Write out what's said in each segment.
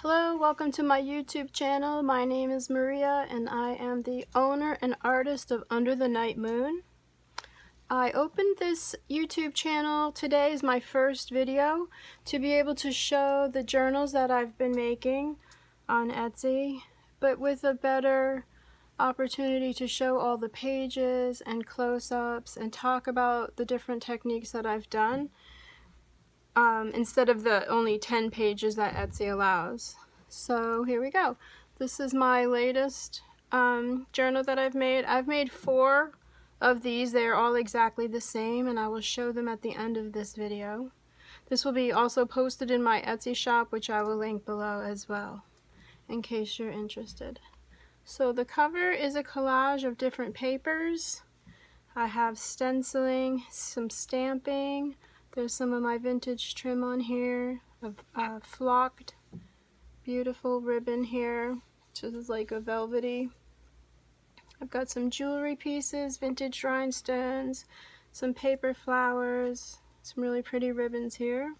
Hello, welcome to my YouTube channel. My name is Maria and I am the owner and artist of Under the Night Moon. I opened this YouTube channel, today is my first video, to be able to show the journals that I've been making on Etsy, but with a better opportunity to show all the pages and close-ups and talk about the different techniques that I've done. Instead of the only 10 pages that Etsy allows. So here we go. This is my latest journal that I've made. I've made 4 of these. They are all exactly the same and I will show them at the end of this video. This will be also posted in my Etsy shop, which I will link below as well in case you're interested. So the cover is a collage of different papers. I have stenciling, some stamping. There's some of my vintage trim on here, a flocked, beautiful ribbon here, which is like a velvety. I've got some jewelry pieces, vintage rhinestones, some paper flowers, some really pretty ribbons here.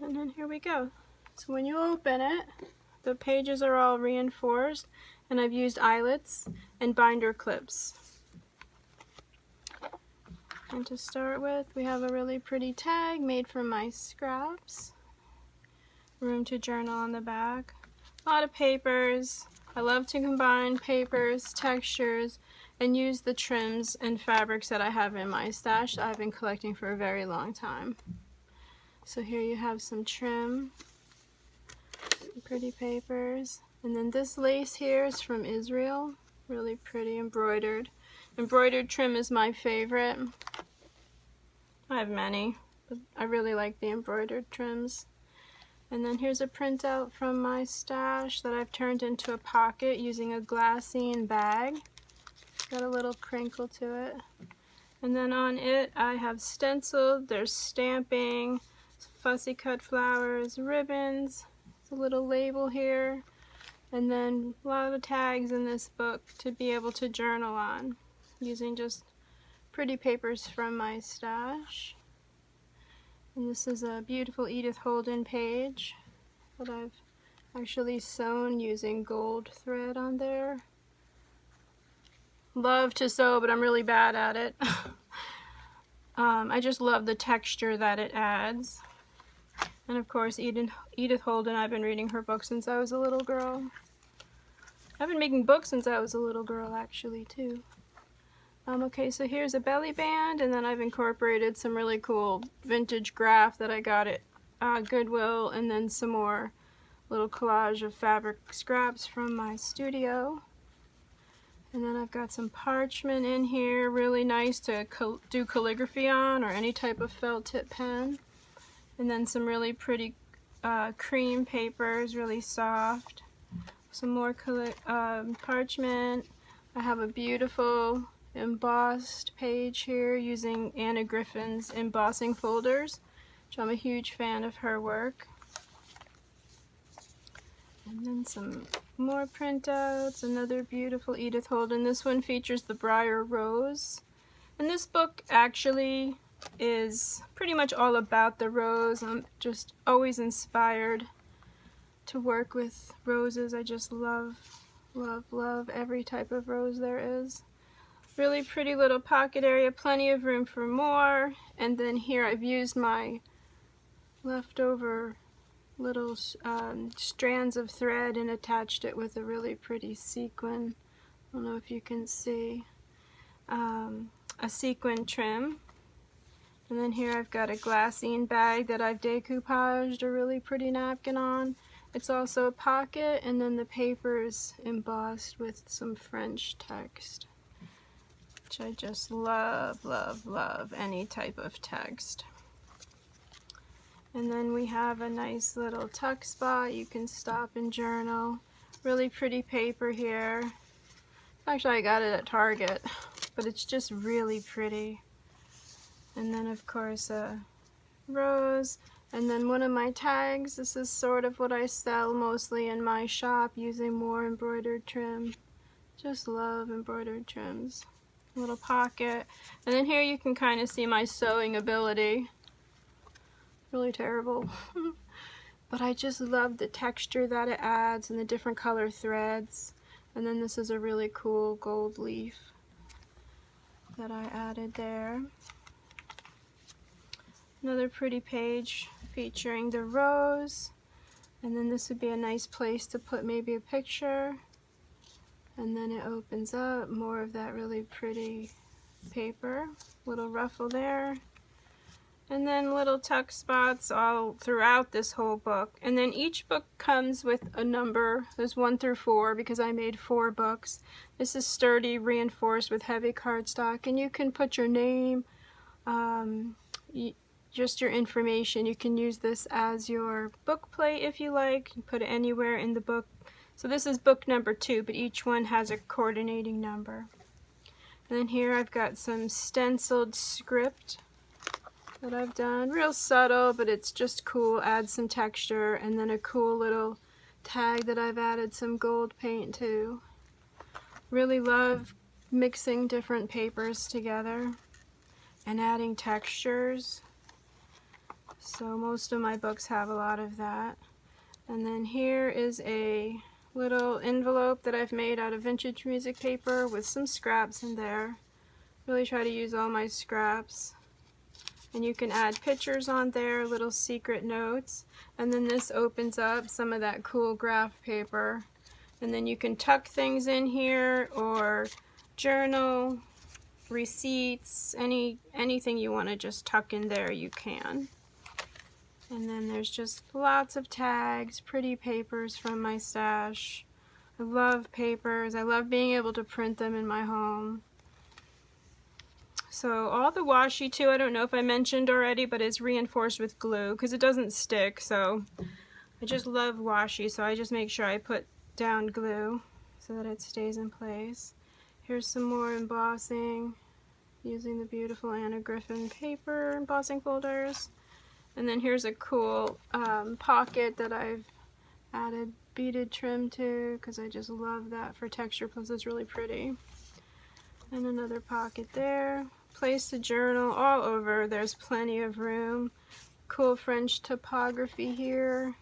And then here we go. So when you open it, the pages are all reinforced, and I've used eyelets and binder clips. And to start with, we have a really pretty tag made from my scraps. Room to journal on the back. A lot of papers. I love to combine papers, textures, and use the trims and fabrics that I have in my stash that I've been collecting for a very long time. So here you have some trim, some pretty papers. And then this lace here is from Israel. Really pretty, embroidered. Embroidered trim is my favorite. I have many, but I really like the embroidered trims. And then here's a printout from my stash that I've turned into a pocket using a glassine bag. Got a little crinkle to it. And then on it I have stenciled, there's stamping, fussy cut flowers, ribbons, there's a little label here, and then a lot of tags in this book to be able to journal on using just pretty papers from my stash. And this is a beautiful Edith Holden page that I've actually sewn using gold thread on there. Love to sew, but I'm really bad at it. I just love the texture that it adds. And of course Edith Holden, I've been reading her book since I was a little girl. I've been making books since I was a little girl actually too. Okay, so here's a belly band, and then I've incorporated some really cool vintage graph that I got at Goodwill, and then some more little collage of fabric scraps from my studio. And then I've got some parchment in here, really nice to do calligraphy on, or any type of felt tip pen. And then some really pretty cream papers, really soft. Some more parchment. I have a beautiful embossed page here using Anna Griffin's embossing folders, which I'm a huge fan of her work. And then some more printouts, another beautiful Edith Holden. This one features the Briar Rose. And this book actually is pretty much all about the rose. I'm just always inspired to work with roses. I just love, love, love every type of rose there is. Really pretty little pocket area, plenty of room for more. And then here I've used my leftover little strands of thread and attached it with a really pretty sequin. I don't know if you can see. A sequin trim. And then here I've got a glassine bag that I've decoupaged a really pretty napkin on. It's also a pocket, and then the paper is embossed with some French text, which I just love, love, love any type of text. And then we have a nice little tuck spot. You can stop and journal. Really pretty paper here. Actually, I got it at Target, but it's just really pretty. And then of course a rose. And then one of my tags. This is sort of what I sell mostly in my shop using more embroidered trim. Just love embroidered trims. Little pocket. And then here you can kind of see my sewing ability. Really terrible. but I just love the texture that it adds and the different color threads. And then this is a really cool gold leaf that I added there. Another pretty page featuring the rose, and then this would be a nice place to put maybe a picture. And then it opens up, more of that really pretty paper, little ruffle there, and then little tuck spots all throughout this whole book. And then each book comes with a number. There's 1 through 4 because I made 4 books. This is sturdy, reinforced with heavy cardstock, and you can put your name, just your information. You can use this as your book plate if you like. You can put it anywhere in the book. So this is book number 2, but each one has a coordinating number. And then here I've got some stenciled script that I've done. Real subtle, but it's just cool. Adds some texture. And then a cool little tag that I've added some gold paint to. Really love mixing different papers together and adding textures. So most of my books have a lot of that. And then here is a little envelope that I've made out of vintage music paper with some scraps in there. Really try to use all my scraps. And you can add pictures on there, little secret notes. And then this opens up some of that cool graph paper. And then you can tuck things in here, or journal, receipts, anything you want to just tuck in there, you can. And then there's just lots of tags, pretty papers from my stash. I love papers. I love being able to print them in my home. So all the washi too, I don't know if I mentioned already, but it's reinforced with glue because it doesn't stick. So I just love washi, so I just make sure I put down glue so that it stays in place. Here's some more embossing using the beautiful Anna Griffin paper embossing folders. And then here's a cool pocket that I've added beaded trim to because I just love that for texture, plus it's really pretty. And another pocket there. Place the journal all over. There's plenty of room. Cool French typography here.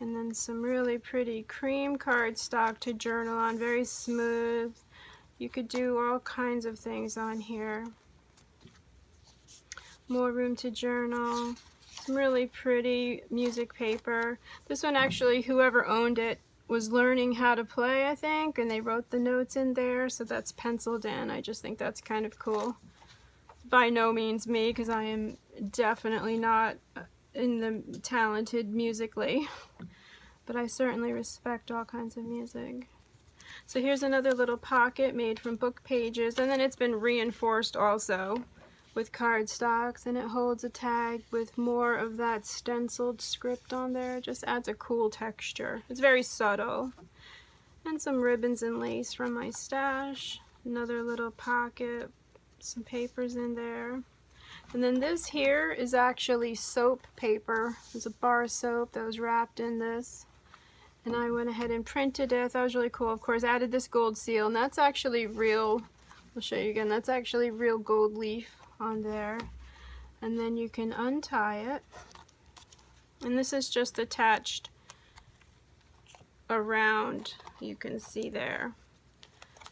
And then some really pretty cream cardstock to journal on, very smooth. You could do all kinds of things on here. More room to journal. Some really pretty music paper. This one actually, whoever owned it was learning how to play, I think, and they wrote the notes in there, so that's penciled in. I just think that's kind of cool. By no means me, because I am definitely not in the talented musically, but I certainly respect all kinds of music. So here's another little pocket made from book pages, and then it's been reinforced also with cardstocks, and it holds a tag with more of that stenciled script on there. It just adds a cool texture. It's very subtle. And some ribbons and lace from my stash. Another little pocket, some papers in there. And then this here is actually soap paper. There's a bar of soap that was wrapped in this. And I went ahead and printed it. That was really cool. Of course, I added this gold seal, and that's actually real. I'll show you again. That's actually real gold leaf on there. And then you can untie it. And this is just attached around, you can see there.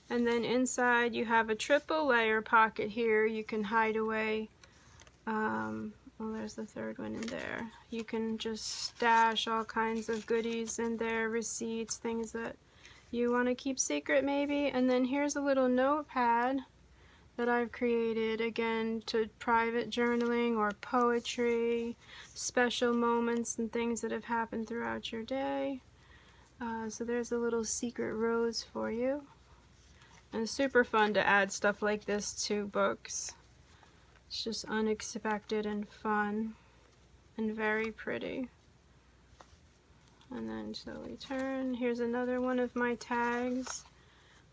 And then inside you have a triple layer pocket here. You can hide away, well, there's the third one in there. You can just stash all kinds of goodies in there, receipts, things that you want to keep secret maybe. And then here's a little notepad that I've created, again, to private journaling or poetry, special moments and things that have happened throughout your day. So there's a little secret rose for you. And it's super fun to add stuff like this to books. It's just unexpected and fun and very pretty. And then so we turn. Here's another one of my tags.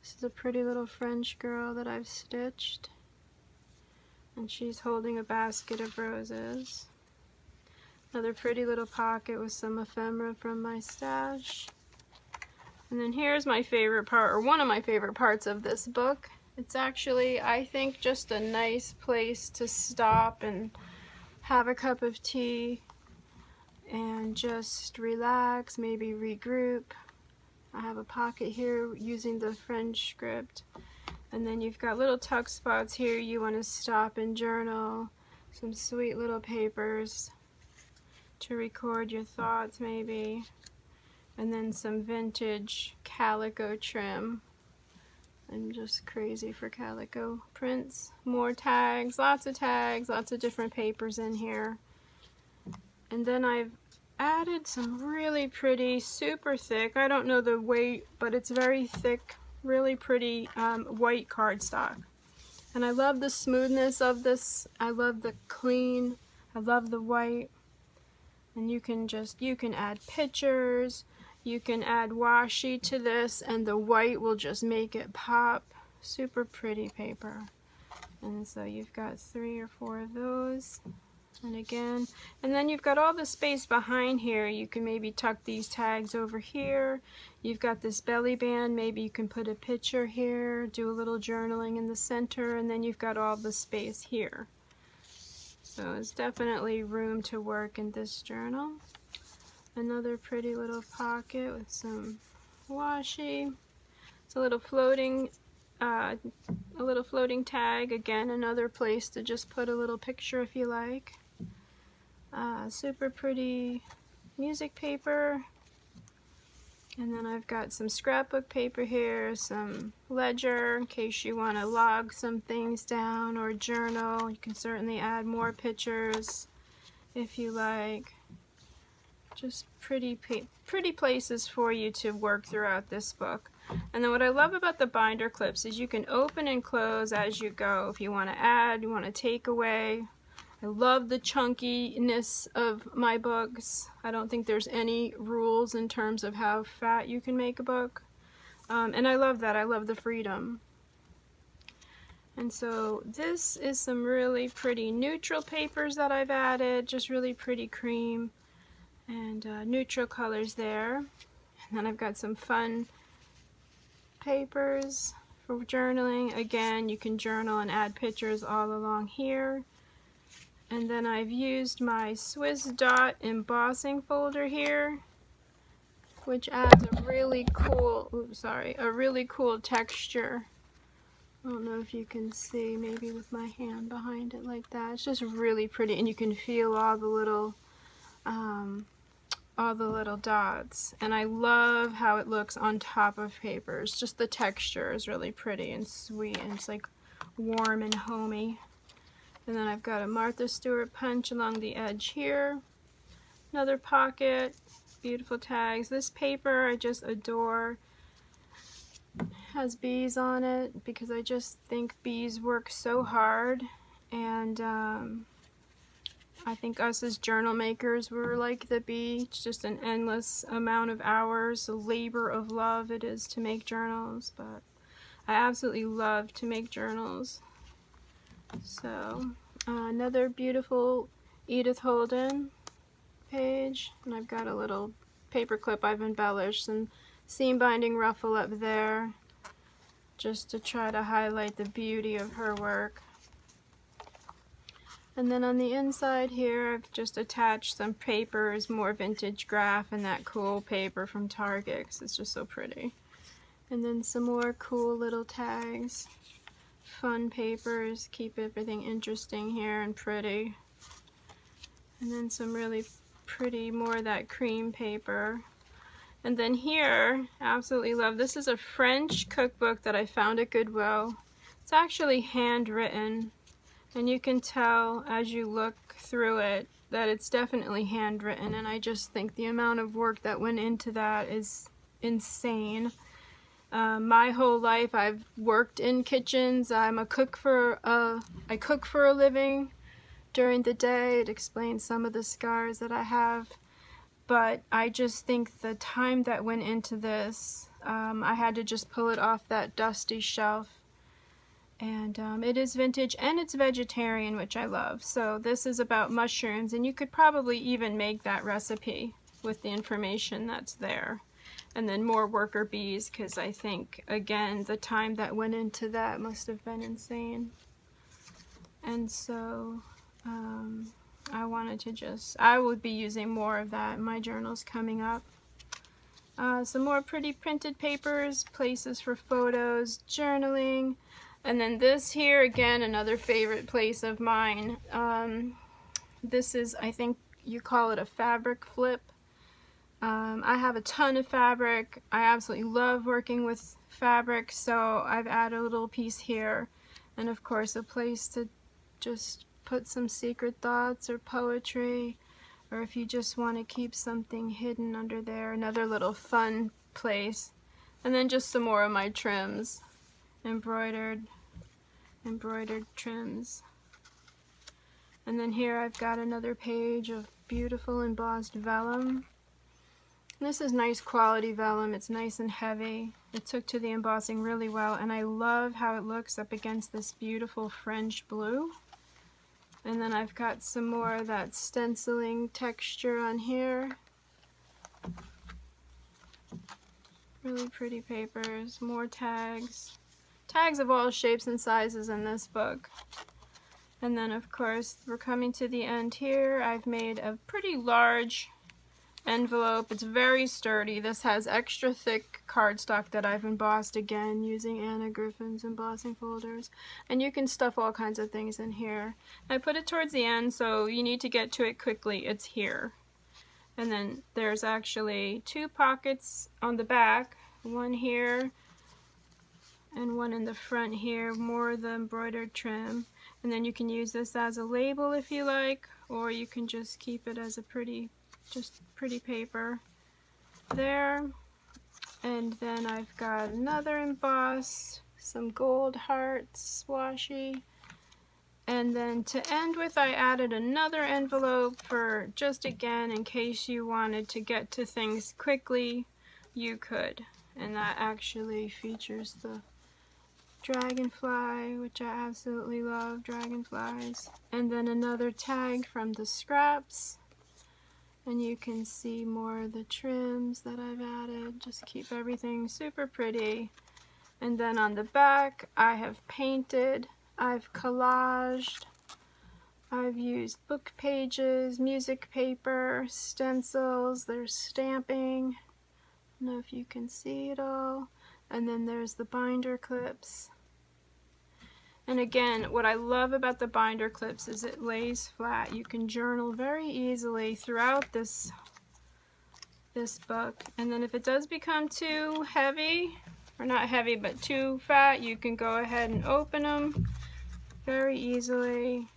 This is a pretty little French girl that I've stitched. And she's holding a basket of roses. Another pretty little pocket with some ephemera from my stash. And then here's my favorite part, or one of my favorite parts of this book. It's actually, I think, just a nice place to stop and have a cup of tea. and just relax, maybe regroup. I have a pocket here using the French script. And then you've got little tuck spots here. You want to stop and journal. Some sweet little papers to record your thoughts maybe. And then some vintage calico trim. I'm just crazy for calico prints. More tags, lots of different papers in here. And then I've added some really pretty, super thick, I don't know the weight, but it's very thick, really pretty white cardstock. And I love the smoothness of this. I love the clean. I love the white. And you can add pictures. You can add washi to this, and the white will just make it pop. Super pretty paper. And so you've got 3 or 4 of those. And again, and then you've got all the space behind here. You can maybe tuck these tags over here. You've got this belly band. Maybe you can put a picture here, do a little journaling in the center, and then you've got all the space here. So it's definitely room to work in this journal. Another pretty little pocket with some washi. It's a little floating tag. Again, another place to just put a little picture if you like. Super pretty music paper. And then I've got some scrapbook paper here, some ledger in case you want to log some things down or journal. You can certainly add more pictures if you like. Just pretty places for you to work throughout this book. And then what I love about the binder clips is you can open and close as you go. If you want to add, you want to take away. I love the chunkiness of my books. I don't think there's any rules in terms of how fat you can make a book. And I love that. I love the freedom. And so this is some really pretty neutral papers that I've added. Just really pretty cream and neutral colors there. And then I've got some fun papers for journaling. Again, you can journal and add pictures all along here. And then I've used my Swiss Dot embossing folder here, which adds a really cool, a really cool texture. I don't know if you can see, maybe with my hand behind it like that. It's just really pretty, and you can feel all the little dots. And I love how it looks on top of papers. Just the texture is really pretty and sweet, and it's like warm and homey. And then I've got a Martha Stewart punch along the edge here. Another pocket, beautiful tags. This paper I just adore. Has bees on it because I just think bees work so hard, and I think us as journal makers, we're like the bee. It's just an endless amount of hours, a labor of love it is to make journals, but I absolutely love to make journals. So another beautiful Edith Holden page, and I've got a little paper clip I've embellished, some seam binding ruffle up there just to try to highlight the beauty of her work. And then on the inside here I've just attached some papers, more vintage graph and that cool paper from Target because it's just so pretty. And then some more cool little tags. Fun papers, keep everything interesting here and pretty. And then some really pretty, more of that cream paper. And then here, absolutely love, this is a French cookbook that I found at Goodwill. It's actually handwritten, and you can tell as you look through it that it's definitely handwritten, and I just think the amount of work that went into that is insane. My whole life I've worked in kitchens. I'm a cook I cook for a living during the day. It explains some of the scars that I have, but I just think the time that went into this, I had to just pull it off that dusty shelf. And it is vintage and it's vegetarian, which I love. So this is about mushrooms, and you could probably even make that recipe with the information that's there. And then more worker bees, because I think, again, the time that went into that must have been insane. And so I wanted to just, I will be using more of that in my journals coming up. Some more pretty printed papers, places for photos, journaling, and then this here, again, another favorite place of mine. This is, I think you call it a fabric flip. I have a ton of fabric. I absolutely love working with fabric, so I've added a little piece here, and of course a place to just put some secret thoughts or poetry, or if you just want to keep something hidden under there, another little fun place. And then just some more of my trims, embroidered trims. And then here I've got another page of beautiful embossed vellum. This is nice quality vellum. It's nice and heavy. It took to the embossing really well, and I love how it looks up against this beautiful French blue. And then I've got some more of that stenciling texture on here. Really pretty papers, more tags. Tags of all shapes and sizes in this book. And then of course we're coming to the end here. I've made a pretty large envelope. It's very sturdy. This has extra thick cardstock that I've embossed again using Anna Griffin's embossing folders, and you can stuff all kinds of things in here. I put it towards the end, so you need to get to it quickly. It's here. And then there's actually two pockets on the back, one here and one in the front here, more of the embroidered trim. And then you can use this as a label if you like, or you can just keep it as a pretty paper there. And then I've got another emboss, some gold hearts, washi. And then to end with, I added another envelope for just, again, in case you wanted to get to things quickly, you could. And that actually features the dragonfly, which I absolutely love, dragonflies. And then another tag from the scraps. And you can see more of the trims that I've added. Just keep everything super pretty. And then on the back, I have painted, I've collaged, I've used book pages, music paper, stencils, there's stamping. I don't know if you can see it all. And then there's the binder clips. And again, what I love about the binder clips is it lays flat. You can journal very easily throughout this book. And then if it does become too heavy, or not heavy, but too fat, you can go ahead and open them very easily.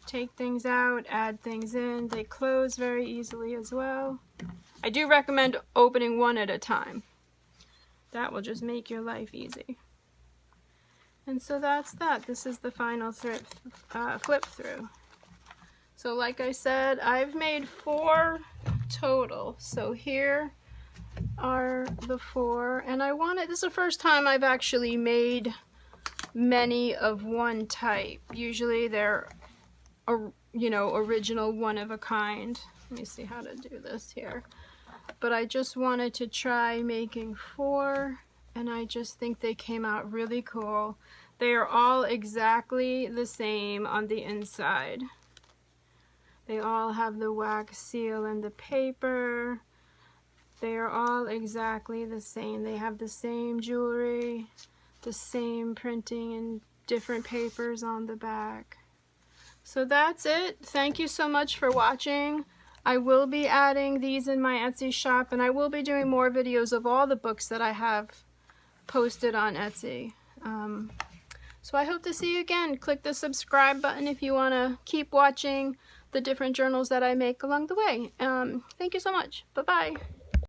Take things out, add things in. They close very easily as well. I do recommend opening one at a time. That will just make your life easy. And so that's that. This is the final flip through. So like I said, I've made 4 total. So here are the 4. And this is the first time I've actually made many of one type. Usually they're, original, one of a kind. Let me see how to do this here. But I just wanted to try making 4. And I just think they came out really cool. They are all exactly the same on the inside. They all have the wax seal and the paper. They are all exactly the same. They have the same jewelry, the same printing and different papers on the back. So that's it. Thank you so much for watching. I will be adding these in my Etsy shop, and I will be doing more videos of all the books that I have posted on Etsy. So I hope to see you again. Click the subscribe button if you want to keep watching the different journals that I make along the way. Thank you so much. Bye-bye.